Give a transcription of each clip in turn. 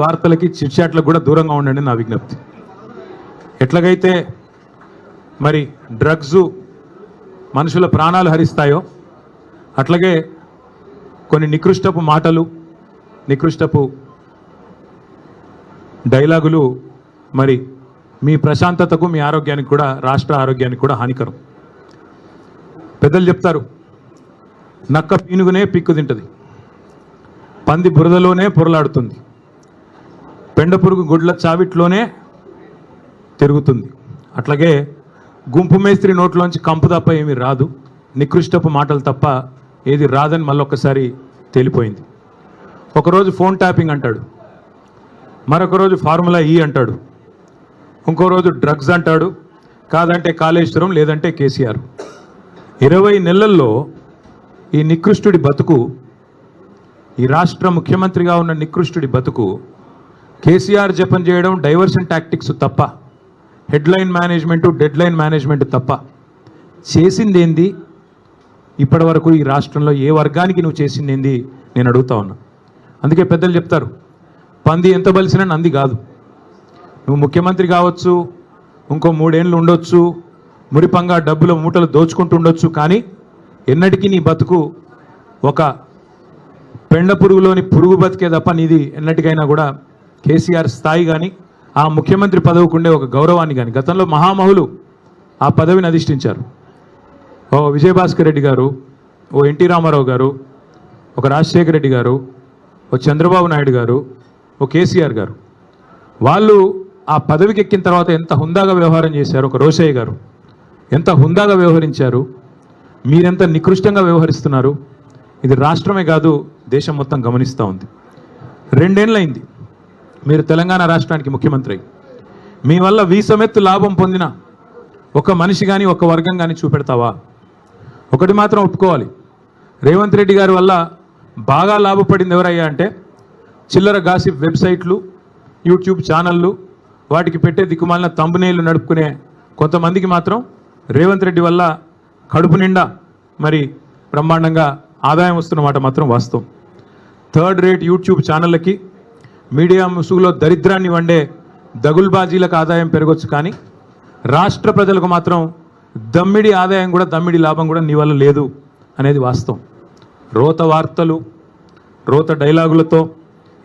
వార్తలకి చిట్చాట్లకు కూడా దూరంగా ఉండండి నా విజ్ఞప్తి. ఎట్లాగైతే మరి డ్రగ్స్ మనుషుల ప్రాణాలు హరిస్తాయో అట్లాగే కొన్ని నికృష్టపు మాటలు, నికృష్టపు డైలాగులు మరి మీ ప్రశాంతతకు, మీ ఆరోగ్యానికి కూడా, రాష్ట్ర ఆరోగ్యానికి కూడా హానికరం. పెద్దలు చెప్తారు, నక్క పీనుగునే పిక్కు తింటుంది, పంది బురదలోనే పొరలాడుతుంది, పెండ పురుగు గుడ్ల చావిట్లోనే తిరుగుతుంది. అట్లాగే గుంపు మేస్త్రి నోట్లోంచి కంపు తప్ప ఏమీ రాదు, నికృష్టపు మాటలు తప్ప ఏది రాదని మళ్ళొక్కసారి తేలిపోయింది. ఒకరోజు ఫోన్ ట్యాపింగ్ అంటాడు, మరొక రోజు ఫార్ములా ఈ అంటాడు, ఇంకో రోజు డ్రగ్స్ అంటాడు, కాదంటే కాళేశ్వరం, లేదంటే కేసీఆర్. 20 నెలల్లో ఈ నికృష్టుడి బతుకు, ఈ రాష్ట్ర ముఖ్యమంత్రిగా ఉన్న నికృష్టుడి బతుకు కేసీఆర్ జపం చేయడం, డైవర్షన్ టాక్టిక్స్ తప్ప, హెడ్లైన్ మేనేజ్మెంటు, డెడ్లైన్ మేనేజ్మెంట్ తప్ప చేసిందేంది? ఇప్పటి వరకు ఈ రాష్ట్రంలో ఏ వర్గానికి నువ్వు చేసిందేంది నేను అడుగుతా ఉన్నా. అందుకే పెద్దలు చెప్తారు, పంది ఎంత బలిసినా నంది కాదు. నువ్వు ముఖ్యమంత్రి కావచ్చు, ఇంకో 3 ఏళ్ళు ఉండొచ్చు, మురిపంగా డబ్బుల మూటలు దోచుకుంటూ ఉండొచ్చు, కానీ ఎన్నటికీ నీ బతుకు ఒక పెండ పురుగులోని పురుగు బతికే తప్ప నీది ఎన్నటికైనా కూడా కేసీఆర్ స్థాయి కానీ, ఆ ముఖ్యమంత్రి పదవికి ఉండే ఒక గౌరవాన్ని కానీ, గతంలో మహామహులు ఆ పదవిని అధిష్ఠించారు. ఓ విజయభాస్కర్ రెడ్డి గారు, ఓ ఎన్టీ రామారావు గారు, ఒక రాజశేఖర రెడ్డి గారు, ఓ చంద్రబాబు నాయుడు గారు, ఓ కేసీఆర్ గారు. వాళ్ళు ఆ పదవికి ఎక్కిన తర్వాత ఎంత హుందాగా వ్యవహారం చేశారు. ఒక రోషయ్య గారు ఎంత హుందాగా వ్యవహరించారు, మీరెంత నికృష్టంగా వ్యవహరిస్తున్నారు. ఇది రాష్ట్రమే కాదు, దేశం మొత్తం గమనిస్తూ ఉంది. 2 ఏళ్ళైంది మీరు తెలంగాణ రాష్ట్రానికి ముఖ్యమంత్రి అయ్యి. మీ వల్ల వీసమెత్తు లాభం పొందిన ఒక మనిషి కానీ, ఒక వర్గం కానీ చూపెడతావా? ఒకటి మాత్రం ఒప్పుకోవాలి, రేవంత్ రెడ్డి గారి వల్ల బాగా లాభపడింది ఎవరయ్యా అంటే చిల్లర గాసిప్ వెబ్సైట్లు, యూట్యూబ్ ఛానళ్ళు, వాటికి పెట్టే దిక్కుమాలిన తంబునేళ్లు నడుపుకునే కొంతమందికి మాత్రం రేవంత్ రెడ్డి వల్ల కడుపు నిండా మరి బ్రహ్మాండంగా ఆదాయం వస్తున్నమాట మాత్రం వాస్తవం. 3rd రేట్ యూట్యూబ్ ఛానళ్ళకి, మీడియా ముసుగులో దరిద్రాన్ని వండే దగుల్బాజీలకు ఆదాయం పెరగొచ్చు, కానీ రాష్ట్ర ప్రజలకు మాత్రం దమ్మిడి ఆదాయం కూడా, దమ్మిడి లాభం కూడా నీ వల్ల లేదు అనేది వాస్తవం. రోత వార్తలు, రోత డైలాగులతో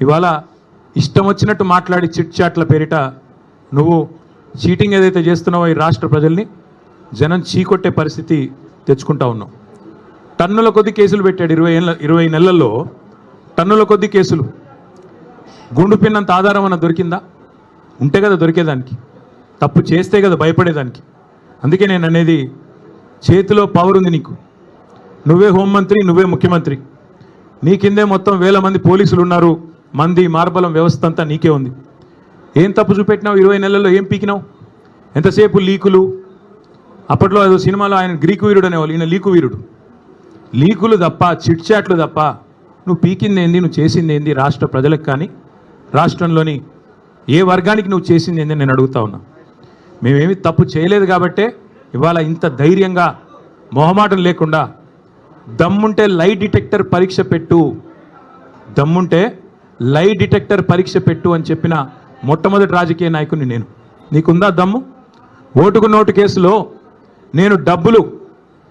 ఇవాళ ఇష్టం వచ్చినట్టు మాట్లాడి చిట్చాట్ల పేరిట నువ్వు చీటింగ్ ఏదైతే చేస్తున్నావో ఈ రాష్ట్ర ప్రజల్ని జనం చీకొట్టే పరిస్థితి తెచ్చుకుంటా ఉన్నావు. టన్నుల కొద్ది కేసులు పెట్టాడు 20 నెలల్లో, టన్నుల కొద్ది కేసులు. గుండు పిన్నంత ఆధారం అన్న దొరికిందా? ఉంటే కదా దొరికేదానికి, తప్పు చేస్తే కదా భయపడేదానికి. అందుకే నేను అనేది, చేతిలో పవర్ ఉంది నీకు, నువ్వే హోంమంత్రి, నువ్వే ముఖ్యమంత్రి, నీ కిందే మొత్తం 1000 మంది పోలీసులు ఉన్నారు, మంది మార్బలం వ్యవస్థ అంతా నీకే ఉంది. ఏం తప్పు చూపెట్టినావు? 20 నెలల్లో ఏం పీకినావు? ఎంతసేపు లీకులు. అప్పట్లో ఏదో సినిమాలో ఆయన గ్రీకు వీరుడు అనేవాళ్ళు, ఈయన లీకు వీరుడు. లీకులు తప్ప, చిట్చాట్లు తప్ప నువ్వు పీకింది ఏంది, నువ్వు చేసింది ఏంది రాష్ట్ర ప్రజలకు కానీ, రాష్ట్రంలోని ఏ వర్గానికి నువ్వు చేసింది ఏంది నేను అడుగుతా ఉన్నా. మేమేమి తప్పు చేయలేదు కాబట్టే ఇవాళ ఇంత ధైర్యంగా, మొహమాటం లేకుండా, దమ్ముంటే లై డిటెక్టర్ పరీక్ష పెట్టు, దమ్ముంటే లై డిటెక్టర్ పరీక్ష పెట్టు అని చెప్పిన మొట్టమొదటి రాజకీయ నాయకుడిని నేను. నీకుందా దమ్ము? ఓటుకు నోటు కేసులో నేను డబ్బులు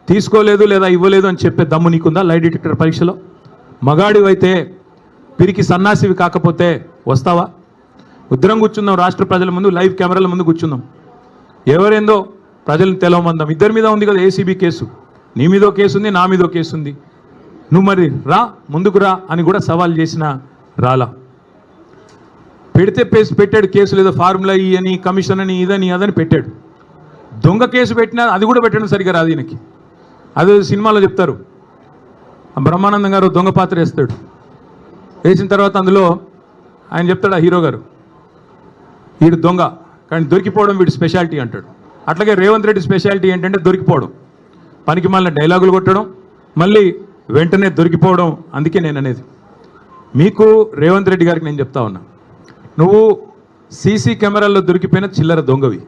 తీసుకోలేదు లేదా ఇవ్వలేదు అని చెప్పే దమ్ము నీకుందా? లై డిటెక్టర్ పరీక్షలో మగాడివైతే, పిరికి సన్నాసివి కాకపోతే వస్తావా? ఉద్రం కూర్చుందాం, రాష్ట్ర ప్రజల ముందు లైవ్ కెమెరాల ముందు కూర్చుందాం, ఎవరేందో ప్రజలను తెలవమందాం. ఇద్దరి మీద ఉంది కదా ఏసీబీ కేసు, నీ మీదో కేసు ఉంది, నా మీదో కేసు ఉంది. నువ్వు మరి రా, ముందుకు రా అని కూడా సవాల్ చేసిన రాలా. పెడితే పెట్టాడు కేసులు, ఏదో ఫార్ములా ఈ అని, కమిషన్ అని, ఇదని అదని పెట్టాడు. దొంగ కేసు పెట్టినా అది కూడా పెట్టడం సరిగా రాదు ఈయనకి. అదే సినిమాలో చెప్తారు, బ్రహ్మానందం గారు దొంగ పాత్ర వేస్తాడు, వేసిన తర్వాత అందులో ఆయన చెప్తాడు, ఆ హీరో గారు, వీడు దొంగ కానీ దొరికిపోవడం వీడి స్పెషాలిటీ అంటాడు. అట్లాగే రేవంత్ రెడ్డి స్పెషాలిటీ ఏంటంటే దొరికిపోవడం, పనికి మళ్ళీ డైలాగులు కొట్టడం, మళ్ళీ వెంటనే దొరికిపోవడం. అందుకే నేను అనేది, మీకు రేవంత్ రెడ్డి గారికి నేను చెప్తా ఉన్నా, నువ్వు సీసీ కెమెరాల్లో దొరికిపోయిన చిల్లర దొంగవి.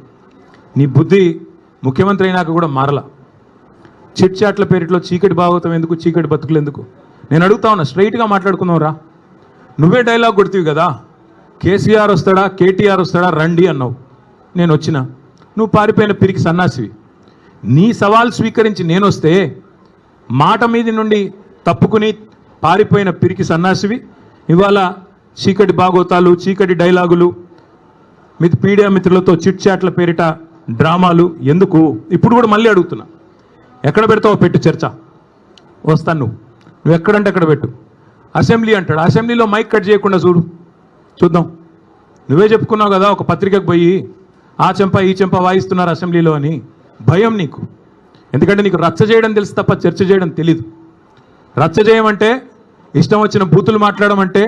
నీ బుద్ధి ముఖ్యమంత్రి అయినాక కూడా మారలా. చిట్చాట్ల పేరిట్లో చీకటి భాగవతం ఎందుకు, చీకటి బతుకులు ఎందుకు? నేను అడుగుతా ఉన్నా, స్ట్రైట్గా మాట్లాడుకుందాం రా. నువ్వే డైలాగ్ కొడుతీవి కదా, కేసీఆర్ వస్తాడా కేటీఆర్ వస్తాడా రండి అన్నావు. నేను వచ్చిన, నువ్వు పారిపోయిన పిరికి సన్నాసివి. నీ సవాల్ స్వీకరించి నేను వస్తే మాట మీది నుండి తప్పుకుని పారిపోయిన పిరికి సన్నాసివి ఇవాళ చీకటి బాగోతాలు, చీకటి డైలాగులు, మీడియా మిత్రులతో చిట్ చాట్ల పేరిట డ్రామాలు ఎందుకు? ఇప్పుడు కూడా మళ్ళీ అడుగుతున్నా, ఎక్కడ పెడతావో పెట్టు చర్చ, వస్తాను. నువ్వు ఎక్కడంటే అక్కడ పెట్టు. అసెంబ్లీ అంటాడు, అసెంబ్లీలో మైక్ కట్ చేయకుండా చూద్దాం. నువ్వే చెప్పుకున్నావు కదా ఒక పత్రికకు పోయి ఆ చెంప ఈ చెంప వాయిస్తున్నారు అసెంబ్లీలో అని. భయం నీకు, ఎందుకంటే నీకు రచ్చ చేయడం తెలుసు తప్ప చర్చ చేయడం తెలీదు. రచ్చ చేయమంటే ఇష్టం వచ్చిన బూతులు మాట్లాడమంటే,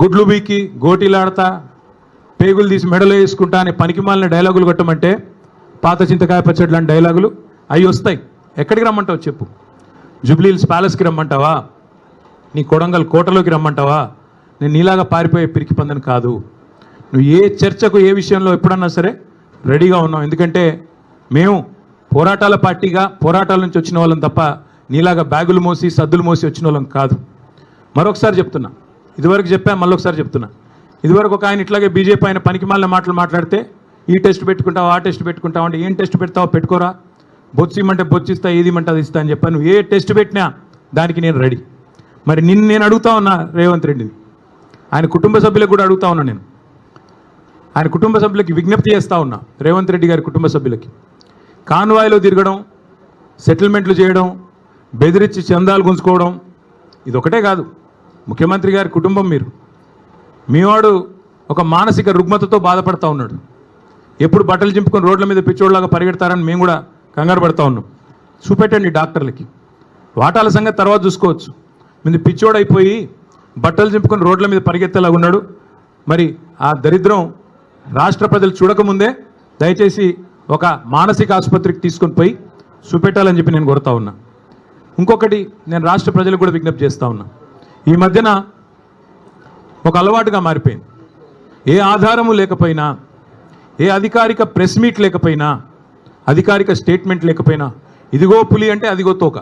గుడ్లు బీకి గోటీలాడతా పేగులు తీసి మెడలో వేసుకుంటా అనే పనికిమాలిన డైలాగులు కొట్టమంటే, పాత చింతకాయ పచ్చడి లాంటి డైలాగులు అవి వస్తాయి. ఎక్కడికి రమ్మంటావు చెప్పు? జూబ్లీహిల్స్ ప్యాలెస్కి రమ్మంటావా? నీ కొడంగల్ కోటలోకి రమ్మంటావా? నేను నీలాగా పారిపోయే పిరికి పందని కాదు. నువ్వు ఏ చర్చకు ఏ విషయంలో ఎప్పుడన్నా సరే రెడీగా ఉన్నావు. ఎందుకంటే మేము పోరాటాల పార్టీగా పోరాటాల నుంచి వచ్చిన వాళ్ళం తప్ప నీలాగా బ్యాగులు మోసి సద్దులు మోసి వచ్చిన వాళ్ళం కాదు. మరొకసారి చెప్తున్నా, ఇదివరకు చెప్పా మళ్ళొకసారి చెప్తున్నా. ఇదివరకు ఒక ఆయన ఇట్లాగే బీజేపీ ఆయన పనికిమాలిన మాటలు మాట్లాడితే, ఈ టెస్ట్ పెట్టుకుంటావు ఆ టెస్ట్ పెట్టుకుంటావు అంటే, ఏం టెస్ట్ పెడతావో పెట్టుకోరా, బొచ్చిమంటే బొచ్చిస్తా, ఏది ఇమ్మంటే అది ఇస్తా అని చెప్పా. నువ్వు ఏ టెస్ట్ పెట్టినా దానికి నేను రెడీ. మరి నేను అడుగుతా ఉన్నా రేవంత్ రెడ్డిని, ఆయన కుటుంబ సభ్యులకు కూడా అడుగుతా ఉన్నా. నేను ఆయన కుటుంబ సభ్యులకి విజ్ఞప్తి చేస్తూ ఉన్నా, రేవంత్ రెడ్డి గారి కుటుంబ సభ్యులకి, కాన్వాయ్లో తిరగడం, సెటిల్మెంట్లు చేయడం, బెదిరించి చందాలు గుంజుకోవడం ఇదొకటే కాదు. ముఖ్యమంత్రి గారి కుటుంబం మీరు, మీవాడు ఒక మానసిక రుగ్మతతో బాధపడతా ఉన్నాడు. ఎప్పుడు బట్టలు చింపుకొని రోడ్ల మీద పిచ్చోడ్లాగా పరిగెడతారని మేము కూడా కంగారు పడతా ఉన్నాం. చూపెట్టండి డాక్టర్లకి, వాటాల సంగతి తర్వాత చూసుకోవచ్చు. ముందు పిచ్చోడైపోయి బట్టలు చింపుకొని రోడ్ల మీద పరిగెత్తేలాగా ఉన్నాడు. మరి ఆ దరిద్రం రాష్ట్ర ప్రజలు చూడకముందే దయచేసి ఒక మానసిక ఆసుపత్రికి తీసుకొని పోయి చూపెట్టాలని చెప్పి నేను కోరుతా ఉన్నా. ఇంకొకటి నేను రాష్ట్ర ప్రజలకు కూడా విజ్ఞప్తి చేస్తూ ఉన్నా. ఈ మధ్యన ఒక అలవాటుగా మారిపోయింది. ఏ ఆధారము లేకపోయినా, ఏ అధికారిక ప్రెస్ మీట్ లేకపోయినా, అధికారిక స్టేట్మెంట్ లేకపోయినా, ఇదిగో పులి అంటే అదిగో తోక,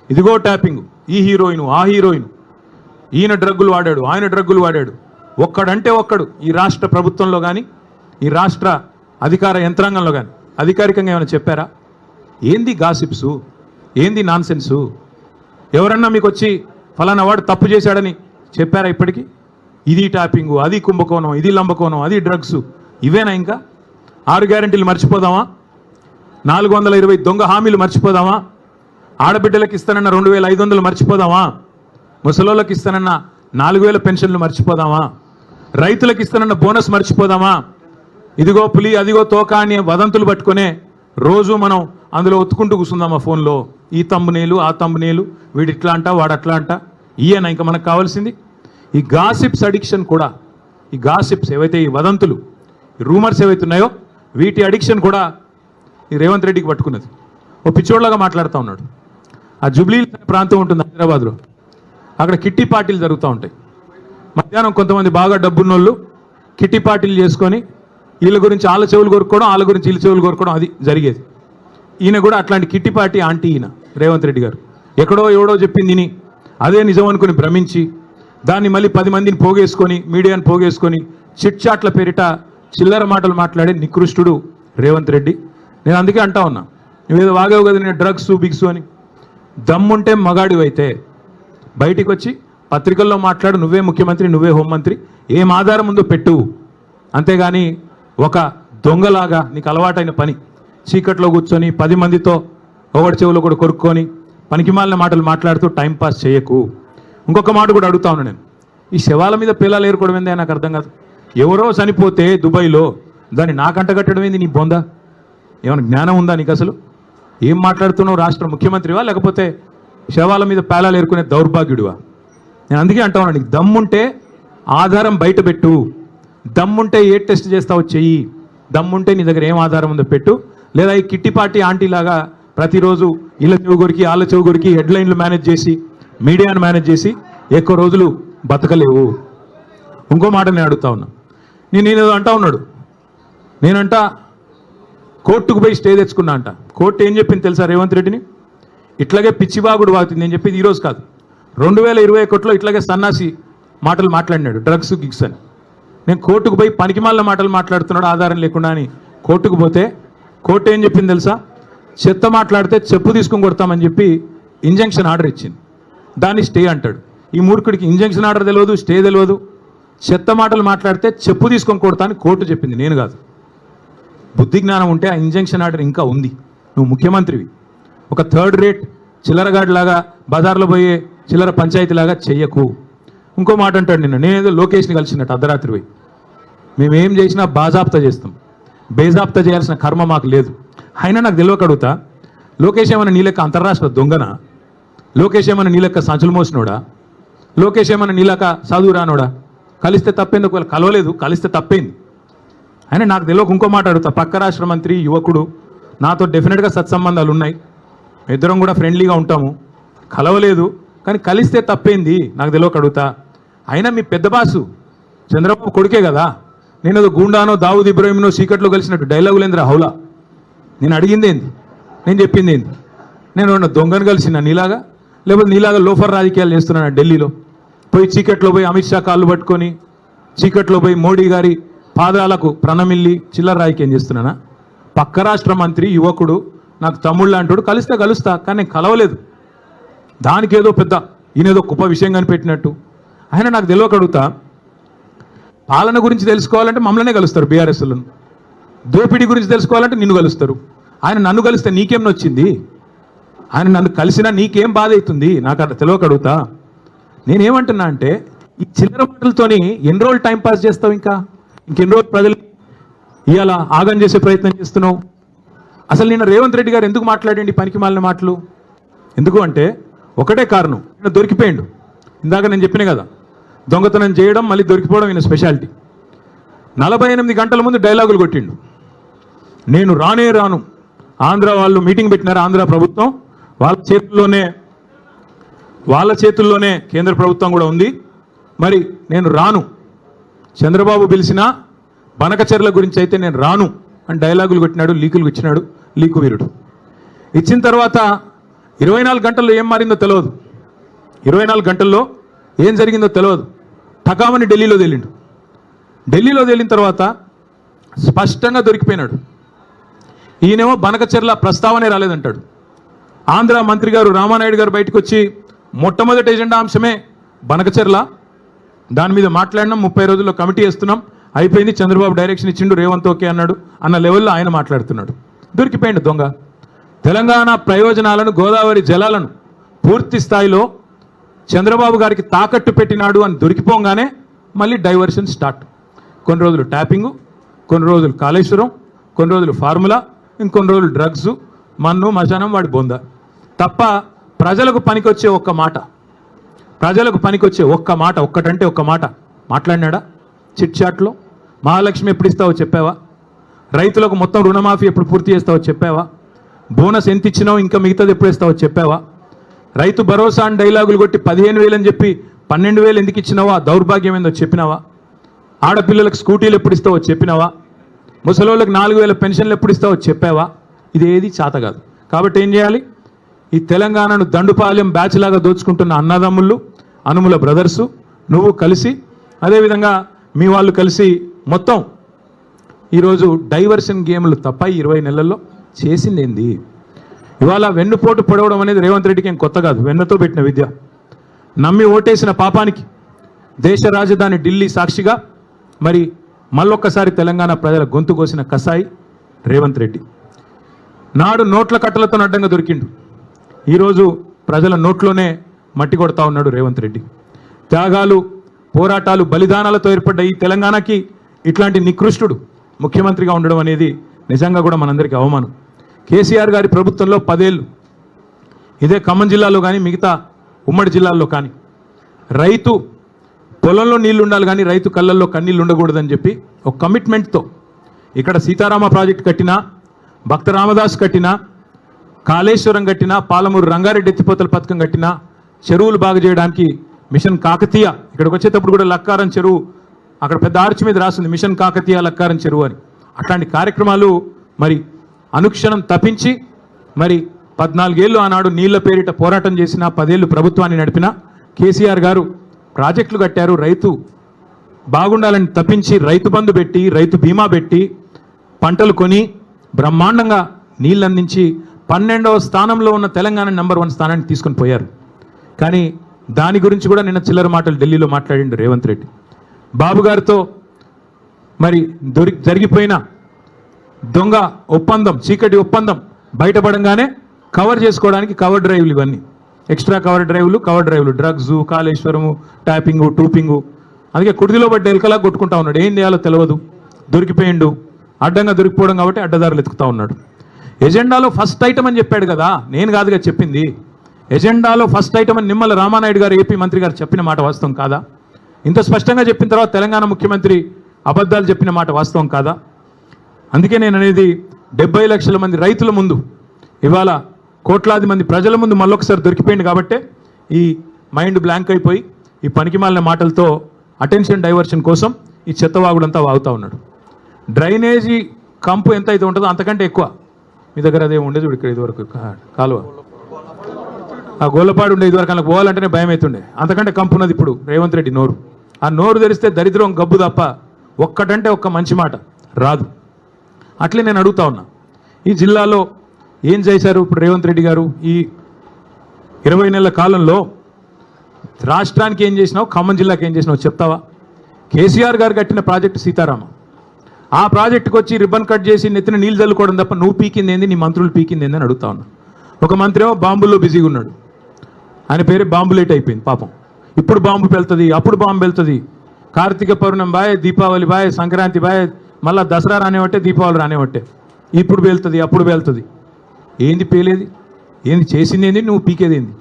ఇదిగో ట్యాపింగ్, ఈ హీరోయిన్ ఆ హీరోయిన్, ఈయన డ్రగ్గులు వాడాడు ఆయన డ్రగ్గులు వాడాడు, ఒక్కడంటే ఒక్కడు ఈ రాష్ట్ర ప్రభుత్వంలో కానీ ఈ రాష్ట్ర అధికార యంత్రాంగంలో కానీ అధికారికంగా ఏమైనా చెప్పారా? ఏంది గాసిప్సు, ఏంది నాన్సెన్సు? ఎవరన్నా మీకు వచ్చి ఫలానా వాడు తప్పు చేశాడని చెప్పారా ఇప్పటికీ? ఇది ట్యాపింగు, అది కుంభకోణం, ఇది లంబకోణం, అది డ్రగ్స్, ఇవేనా? ఇంకా 6 గ్యారెంటీలు మర్చిపోదామా? 420 దొంగ హామీలు మర్చిపోదామా? ఆడబిడ్డలకు ఇస్తానన్న 2500 మర్చిపోదామా? ముసలోళ్ళకి ఇస్తానన్న 4000 పెన్షన్లు మర్చిపోదామా? రైతులకు ఇస్తానన్న బోనస్ మర్చిపోదామా? ఇదిగో పులి అదిగో తోక అని వదంతులు పట్టుకునే రోజు మనం అందులో ఒత్తుకుంటూ కూర్చుందామా ఫోన్లో? ఈ తమ్మునేలు ఆ తమ్మునేలు, వీడు ఇట్లా అంట వాడు అట్లా అంట, ఈయన ఇంకా మనకు కావాల్సింది? ఈ గాసిప్స్ అడిక్షన్ కూడా, ఈ గాసిప్స్ ఏవైతే ఈ వదంతులు ఈ రూమర్స్ ఏవైతే ఉన్నాయో వీటి అడిక్షన్ కూడా ఈ రేవంత్ రెడ్డికి పట్టుకున్నది. ఓ పిచ్చోడ్లాగా మాట్లాడుతూ ఉన్నాడు. ఆ జూబ్లీహిల్స్ ప్రాంతం ఉంటుంది హైదరాబాద్లో, అక్కడ కిట్టి పార్టీలు జరుగుతూ ఉంటాయి. మధ్యాహ్నం కొంతమంది బాగా డబ్బున్నోళ్ళు కిట్టి పార్టీలు చేసుకొని వీళ్ళ గురించి వాళ్ళ చెవులు కొరుక్కోవడం, వాళ్ళ గురించి వీళ్ళ చెవులు కొరుక్కోవడం, అది జరిగేది. ఈయన కూడా అట్లాంటి కిట్టి పార్టీ ఆంటీ ఈయన రేవంత్ రెడ్డి గారు. ఎక్కడో ఎవడో చెప్పింది విని అదే నిజం అనుకుని భ్రమించి దాన్ని మళ్ళీ 10 మందిని పోగేసుకొని మీడియాని పోగేసుకొని చిట్ చాట్ల పేరిట చిల్లర మాటలు మాట్లాడే నికృష్టుడు రేవంత్ రెడ్డి. నేను అందుకే అంటా ఉన్నా, నువ్వేదో వాగావు కదా నేను డ్రగ్స్ బిగ్స్ అని. దమ్ముంటే మగాడివైతే బయటికి వచ్చి పత్రికల్లో మాట్లాడు, నువ్వే ముఖ్యమంత్రి నువ్వే హోంమంత్రి, ఏం ఆధారం ఉందో పెట్టు. అంతేగాని ఒక దొంగలాగా నీకు అలవాటైన పని చీకట్లో కూర్చొని 10 మందితో ఒకటి చెవులో కూడా కొరుక్కొని పనికిమాలిన మాటలు మాట్లాడుతూ టైంపాస్ చేయకు. ఇంకొక మాట కూడా అడుగుతా ఉన్నా నేను, ఈ శవాల మీద పిల్లలు ఏరుకోవడం ఏందే నాకు అర్థం కాదు. ఎవరో చనిపోతే దుబాయ్లో దాన్ని నాకంట కట్టడం ఏంది? నీ బొందా ఏమైనా జ్ఞానం ఉందా నీకు? అసలు ఏం మాట్లాడుతున్నావు? రాష్ట్ర ముఖ్యమంత్రివా లేకపోతే శవాల మీద పేలాలు ఏరుకునే దౌర్భాగ్యుడివా? నేను అందుకే అంటా ఉన్నా, నీకు దమ్ముంటే ఆధారం బయట పెట్టు, దమ్ముంటే ఏ టెస్ట్ చేస్తావో చెయ్యి, దమ్ముంటే నీ దగ్గర ఏం ఆధారం ఉందో పెట్టు. లేదా ఈ కిట్టి పార్టీ ఆంటీ లాగా ప్రతిరోజు ఇళ్ళ చెవు గురికి వాళ్ళ చెవు గురికి హెడ్లైన్లు మేనేజ్ చేసి మీడియాను మేనేజ్ చేసి ఎక్కువ రోజులు బతకలేవు. ఇంకో మాట నేను అడుగుతా ఉన్నా, నేను అంటా ఉన్నాడు, నేనంట కోర్టుకు పోయి స్టే తెచ్చుకున్నా అంట. కోర్టు ఏం చెప్పింది తెలుసా రేవంత్ రెడ్డిని? ఇట్లాగే పిచ్చిబాగుడు వాగుతుంది. నేను చెప్పేది ఈరోజు కాదు, 2021లో ఇట్లాగే సన్నాసి మాటలు మాట్లాడినాడు, డ్రగ్స్ గిగ్స్ అని. నేను కోర్టుకు పోయి పనికిమాలిన మాటలు మాట్లాడుతున్నాడు ఆధారం లేకుండా అని కోర్టుకు పోతే కోర్టు ఏం చెప్పింది తెలుసా? చెత్త మాట్లాడితే చెప్పు తీసుకొని కొడతామని చెప్పి ఇంజంక్షన్ ఆర్డర్ ఇచ్చింది. దాన్ని స్టే అంటాడు. ఈ మూర్ఖుడికి ఇంజంక్షన్ ఆర్డర్ తెలియదు, స్టే తెలియదు. చెత్త మాటలు మాట్లాడితే చెప్పు తీసుకొని కొడతా అని కోర్టు చెప్పింది, నేను కాదు. బుద్ధి జ్ఞానం ఉంటే ఆ ఇంజంక్షన్ ఆర్డర్ ఇంకా ఉంది. నువ్వు ముఖ్యమంత్రివి. ఒక థర్డ్ రేట్ చిల్లరగాడిలాగా బజార్లో పోయే చిల్లర పంచాయతీలాగా చెయ్యకు. ఇంకో మాట అంటాడు, నేనేదో లోకేష్ని కలిసినట్టు అర్ధరాత్రి పోయి. మేమేం చేసినా బాజాప్తా చేస్తాం, బేజాప్తా చేయాల్సిన కర్మ మాకు లేదు. అయినా నాకు తెలియక అడుగుతా, లోకేష్ ఏమైనా నీ లెక్క అంతర్రాష్ట్ర దొంగనా? లోకేష్ ఏమైనా నీ లెక్క సంచులు మోసినోడా? లోకేష్ ఏమైనా నీ లెక్క చదువు రానోడా? కలిస్తే తప్పేంది, ఒకవేళ కలవలేదు కలిస్తే తప్పేంది. అయినా నాకు తెలియక ఇంకో మాట అడుగుతా, పక్క రాష్ట్ర మంత్రి యువకుడు, నాతో డెఫినెట్గా సత్సంబంధాలు ఉన్నాయి, ఇద్దరం కూడా ఫ్రెండ్లీగా ఉంటాము, కలవలేదు కానీ కలిస్తే తప్పేంది నాకు తెలియక అడుగుతా. అయినా మీ పెద్ద బాసు చంద్రబాబు కొడుకే కదా, నేను ఏదో గూండానో దావుద్ ఇబ్రాహింనో చీకట్లో కలిసినట్టు డైలాగులేంద్రా హౌలా. నేను అడిగింది ఏంది, నేను చెప్పింది ఏంది? నేను దొంగను కలిసిన నీలాగా, లేకపోతే నీలాగా లోఫర్ రాజకీయాలు చేస్తున్నాను ఢిల్లీలో పోయి, చీకట్లో పోయి అమిత్ షా కాళ్ళు పట్టుకొని, చీకట్లో పోయి మోడీ గారి పాదాలకు ప్రణమిల్లి చిల్లర రాజకీయం చేస్తున్నానా? పక్క రాష్ట్ర మంత్రి యువకుడు నాకు తమ్ముళ్ళు అంటాడు, కలిస్తే కలుస్తా కానీ నేను కలవలేదు. దానికి ఏదో పెద్ద ఈయనేదో గొప్ప విషయం కనిపెట్టినట్టు. ఆయన నాకు తెలియక అడుగుతా, పాలన గురించి తెలుసుకోవాలంటే మమ్మల్నే కలుస్తారు బీఆర్ఎస్లను, దోపిడీ గురించి తెలుసుకోవాలంటే నిన్ను కలుస్తారు. ఆయన నన్ను కలిస్తే నీకేం నొచ్చింది? ఆయన నన్ను కలిసినా నీకేం బాధ అవుతుంది? నాకు అట్లా తెలియక అడుగుతా. నేనేమంటున్నా అంటే, ఈ చిల్లర మాటలతోని ఎన్ని రోజులు టైం పాస్ చేస్తావు? ఇంకెన్ని రోజులు ప్రజలు ఇవాళ ఆగం చేసే ప్రయత్నం చేస్తున్నావు? అసలు నిన్న రేవంత్ రెడ్డి గారు ఎందుకు మాట్లాడండి పనికి మాలిన మాటలు? ఎందుకు అంటే ఒకటే కారణం, ఈయన దొరికిపోయిండు. ఇందాక నేను చెప్పిన కదా, దొంగతనం చేయడం మళ్ళీ దొరికిపోవడం ఈయన స్పెషాలిటీ. 48 గంటల ముందు డైలాగులు కొట్టిండు, నేను రానే రాను. ఆంధ్ర వాళ్ళు మీటింగ్ పెట్టినారు, ఆంధ్ర ప్రభుత్వం వాళ్ళ చేతుల్లోనే కేంద్ర ప్రభుత్వం కూడా ఉంది, మరి నేను రాను. చంద్రబాబు పిలిచిన బనకచెర్ల గురించి అయితే నేను రాను అని డైలాగులు కొట్టినాడు, లీకులు ఇచ్చినాడు, లీకు వీరుడు. ఇచ్చిన తర్వాత 24 గంటల్లో ఏం మారిందో తెలియదు, 24 గంటల్లో ఏం జరిగిందో తెలియదు. టకామని ఢిల్లీలో తేలిండు. ఢిల్లీలో తేలిన తర్వాత స్పష్టంగా దొరికిపోయినాడు. ఈయనేమో బనకచెర్ల ప్రస్తావనే రాలేదంటాడు. ఆంధ్ర మంత్రి గారు రామానాయుడు గారు బయటకు వచ్చి మొట్టమొదటి ఎజెండా అంశమే బనకచెర్ల, దాని మీద మాట్లాడినాం, 30 రోజుల్లో కమిటీ వేస్తున్నాం, అయిపోయింది, చంద్రబాబు డైరెక్షన్ ఇచ్చిండు, రేవంత్ ఓకే అన్నాడు అన్న లెవెల్లో ఆయన మాట్లాడుతున్నాడు. దొరికిపోయిండు దొంగ. తెలంగాణ ప్రయోజనాలను, గోదావరి జలాలను పూర్తి స్థాయిలో చంద్రబాబు గారికి తాకట్టు పెట్టినాడు అని దొరికిపోగానే మళ్ళీ డైవర్షన్ స్టార్ట్. కొన్ని రోజులు ట్యాపింగు, కొన్ని రోజులు కాళేశ్వరం, కొన్ని రోజులు ఫార్ములా, ఇంకొన్ని రోజులు డ్రగ్స్, మన్ను మశానం వాడి బొంద. తప్ప ప్రజలకు పనికొచ్చే ఒక్క మాట, ప్రజలకు పనికొచ్చే ఒక్క మాట, ఒక్కటంటే ఒక్క మాట మాట్లాడినాడా? చిట్ చాట్లో మహాలక్ష్మి ఎప్పుడు ఇస్తావో చెప్పావా? రైతులకు మొత్తం రుణమాఫీ ఎప్పుడు పూర్తి చేస్తావో చెప్పావా? బోనస్ ఎంత ఇచ్చినావు, ఇంకా మిగతాది ఎప్పుడు ఇస్తావో చెప్పావా? రైతు భరోసా అని డైలాగులు కొట్టి 15,000 అని చెప్పి 12,000 ఎందుకు ఇచ్చినావా? దౌర్భాగ్యం ఏందో చెప్పినావా? ఆడపిల్లలకు స్కూటీలు ఎప్పుడు ఇస్తావో చెప్పినావా? ముసలోళ్ళకి 4,000 పెన్షన్లు ఎప్పుడు ఇస్తావో చెప్పావా? ఇదేది చేత కాదు. కాబట్టి ఏం చేయాలి? ఈ తెలంగాణను దండుపాలెం బ్యాచ్ లాగా దోచుకుంటున్న అన్నదమ్ముళ్ళు, అనుముల బ్రదర్సు, నువ్వు కలిసి, అదేవిధంగా మీ వాళ్ళు కలిసి మొత్తం ఈరోజు డైవర్షన్ గేమ్లు తప్ప 20 నెలల్లో చేసింది ఏంది? ఇవాళ వెన్నుపోటు పొడవడం అనేది రేవంత్ రెడ్డికి ఏం కొత్త కాదు, వెన్నతో పెట్టిన విద్య. నమ్మి ఓటేసిన పాపానికి దేశ రాజధాని ఢిల్లీ సాక్షిగా మరి మళ్ళొక్కసారి తెలంగాణ ప్రజల గొంతు కోసిన కసాయి రేవంత్ రెడ్డి. నాడు నోట్ల కట్టలతో అడ్డంగా దొరికిండు, ఈరోజు ప్రజల నోట్లోనే మట్టి కొడతా ఉన్నాడు రేవంత్ రెడ్డి. త్యాగాలు, పోరాటాలు, బలిదానాలతో ఏర్పడ్డ ఈ తెలంగాణకి ఇట్లాంటి నికృష్టుడు ముఖ్యమంత్రిగా ఉండడం అనేది నిజంగా కూడా మనందరికీ అవమానం. కేసీఆర్ గారి ప్రభుత్వంలో 10 ఏళ్ళు ఇదే ఖమ్మం జిల్లాలో కానీ మిగతా ఉమ్మడి జిల్లాల్లో కానీ రైతు పొలంలో నీళ్లు ఉండాలి కానీ రైతు కళ్ళల్లో కన్నీళ్ళు ఉండకూడదని చెప్పి ఒక కమిట్మెంట్తో ఇక్కడ సీతారామ ప్రాజెక్టు కట్టినా, భక్త రామదాస్ కట్టినా, కాళేశ్వరం కట్టినా, పాలమూరు రంగారెడ్డి ఎత్తిపోతల పథకం కట్టినా, చెరువులు బాగు చేయడానికి మిషన్ కాకతీయ, ఇక్కడికి వచ్చేటప్పుడు కూడా లక్కారం చెరువు, అక్కడ పెద్ద ఆర్చి మీద రాస్తుంది మిషన్ కాకతీయ లక్కారం చెరువు అని. అట్లాంటి కార్యక్రమాలు మరి అనుక్షణం తప్పించి మరి 14 ఏళ్ళు ఆనాడు నీళ్ల పేరిట పోరాటం చేసిన, 10 ఏళ్ళు ప్రభుత్వాన్ని నడిపిన కేసీఆర్ గారు ప్రాజెక్టులు కట్టారు, రైతు బాగుండాలని తప్పించి రైతు బంధు పెట్టి రైతు బీమా పెట్టి పంటలు కొని బ్రహ్మాండంగా నీళ్ళు అందించి 12వ స్థానంలో ఉన్న తెలంగాణ నెంబర్ 1 స్థానానికి తీసుకొని పోయారు. కానీ దాని గురించి కూడా నిన్న చిల్లర మాటలు ఢిల్లీలో మాట్లాడిండు రేవంత్ రెడ్డి. బాబు గారితో మరి జరిగిపోయిన దొంగ ఒప్పందం, చీకటి ఒప్పందం బయటపడంగానే కవర్ చేసుకోవడానికి కవర్ డ్రైవ్లు, ఇవన్నీ ఎక్స్ట్రా కవర్ డ్రైవ్లు, డ్రగ్స్, కాళేశ్వరము, ట్యాపింగు, టూపింగు. అందుకే కుడిదిలో పడ్డ ఎలకలా కొట్టుకుంటా ఉన్నాడు. ఏం చేయాలో తెలియదు, దొరికిపోయిండు, అడ్డంగా దొరికిపోవడం కాబట్టి అడ్డదారులు ఎత్తుకుతా ఉన్నాడు. ఎజెండాలో ఫస్ట్ ఐటమ్ అని చెప్పాడు కదా, నేను కాదుగా చెప్పింది. ఎజెండాలో ఫస్ట్ ఐటమ్ అని నిమ్మల రామానాయుడు గారు, ఏపీ మంత్రి గారు చెప్పిన మాట వాస్తవం కాదా? ఇంత స్పష్టంగా చెప్పిన తర్వాత తెలంగాణ ముఖ్యమంత్రి అబద్ధాలు చెప్పిన మాట వాస్తవం కాదా? అందుకే నేను అనేది 70 లక్షల మంది రైతుల ముందు, ఇవాళ కోట్లాది మంది ప్రజల ముందు మళ్ళొకసారి దొరికిపోయింది కాబట్టే ఈ మైండ్ బ్లాంక్ అయిపోయి ఈ పనికిమాలిన మాటలతో అటెన్షన్ డైవర్షన్ కోసం ఈ చెత్తవాగుడంతా వాగుతూ ఉన్నాడు. డ్రైనేజీ కంపు ఎంత అయితే ఉంటుందో అంతకంటే ఎక్కువ మీ దగ్గర అదే ఉండేది. ఇక్కడ ఇదివరకు కాలువ ఆ గోళ్ళపాడు ఉండే, ఇదివరకు అలా పోవాలంటేనే భయం అవుతుండే. అంతకంటే కంపు ఉన్నది ఇప్పుడు రేవంత్ రెడ్డి నోరు. ఆ నోరు తెరిస్తే దరిద్రం గబ్బు తప్ప ఒక్కటంటే ఒక్క మంచి మాట రాదు. అట్లే నేను అడుగుతా ఉన్నా, ఈ జిల్లాలో ఏం చేశారు ఇప్పుడు రేవంత్ రెడ్డి గారు? ఈ 20 నెలల కాలంలో రాష్ట్రానికి ఏం చేసినావు, ఖమ్మం జిల్లాకి ఏం చేసినావు చెప్తావా? కేసీఆర్ గారు కట్టిన ప్రాజెక్టు సీతారామ, ఆ ప్రాజెక్టుకు వచ్చి రిబ్బన్ కట్ చేసి నెత్తిన నీళ్ళు చల్లుకోవడం తప్ప నువ్వు పీకింది ఏంది, నీ మంత్రులు పీకింది ఏంది అని అడుగుతా ఉన్నా. ఒక మంత్రి ఏమో బాంబుల్లో బిజీగా ఉన్నాడు, ఆయన పేరే బాంబులేట్ అయిపోయింది పాపం. ఇప్పుడు బాంబు వెళ్తుంది, అప్పుడు బాంబు వెళ్తుంది. Karthika Pournami bye, Deepavali bye, Sankranti bye, మళ్ళీ దసరా రానివట్టే, దీపావళి రానివట్టే. ఇప్పుడు వెళ్తుంది, అప్పుడు వెళ్తుంది. ఏంది పేలేది, ఏంది చేసింది ఏంది, నువ్వు పీకేది ఏంది?